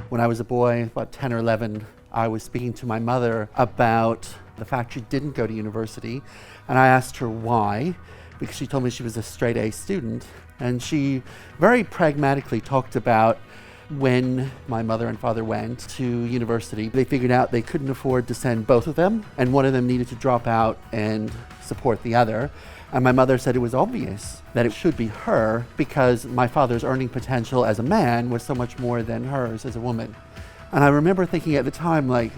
When I was a boy, about 10 or 11, I was speaking to my mother about the fact she didn't go to university, and I asked her why, because she told me she was a straight A student, and she very pragmatically talked about when my mother and father went to university. They figured out they couldn't afford to send both of them, and one of them needed to drop out and support the other. And my mother said it was obvious that it should be her because my father's earning potential as a man was so much more than hers as a woman. And I remember thinking at the time, like,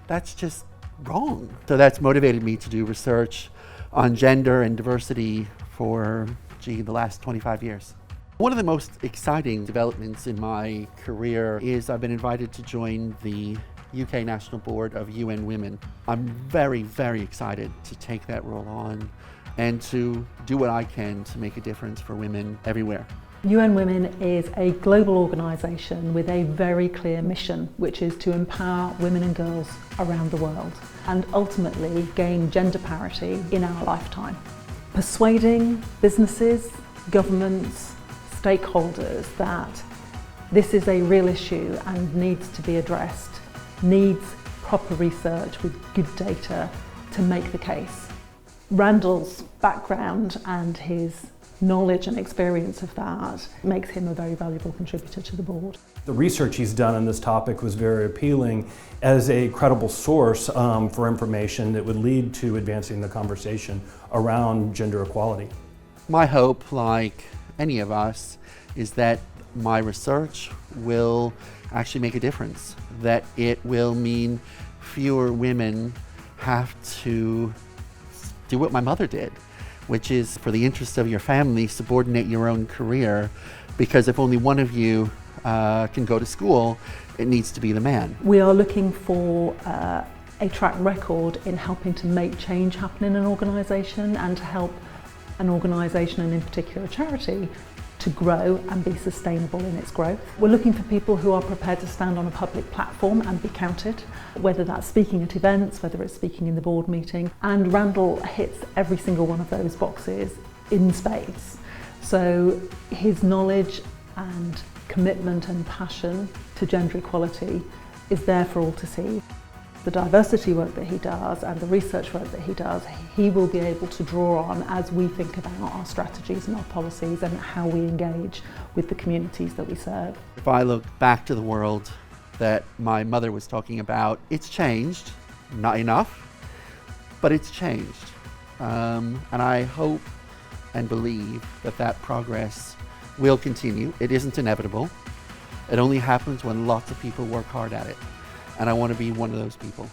that's just wrong. So that's motivated me to do research on gender and diversity for, the last 25 years. One of the most exciting developments in my career is I've been invited to join the UK National Board of UN Women. I'm very, very excited to take that role on and to do what I can to make a difference for women everywhere. UN Women is a global organisation with a very clear mission, which is to empower women and girls around the world and ultimately gain gender parity in our lifetime. Persuading businesses, governments, stakeholders that this is a real issue and needs to be addressed, needs proper research with good data to make the case. Randall's background and his knowledge and experience of that makes him a very valuable contributor to the board. The research he's done on this topic was very appealing as a credible source for information that would lead to advancing the conversation around gender equality. My hope, like any of us, is that my research will actually make a difference, that it will mean fewer women have to do what my mother did, which is, for the interest of your family, subordinate your own career, because if only one of you can go to school, it needs to be the man. We are looking for a track record in helping to make change happen in an organisation and to help an organisation, and in particular a charity, to grow and be sustainable in its growth. We're looking for people who are prepared to stand on a public platform and be counted, whether that's speaking at events, whether it's speaking in the board meeting. And Randall hits every single one of those boxes in spades. So his knowledge and commitment and passion to gender equality is there for all to see. The diversity work that he does and the research work that he does, he will be able to draw on as we think about our strategies and our policies and how we engage with the communities that we serve. If I look back to the world that my mother was talking about, it's changed, not enough, but it's changed. And I hope and believe that that progress will continue. It isn't inevitable. It only happens when lots of people work hard at it. And I want to be one of those people.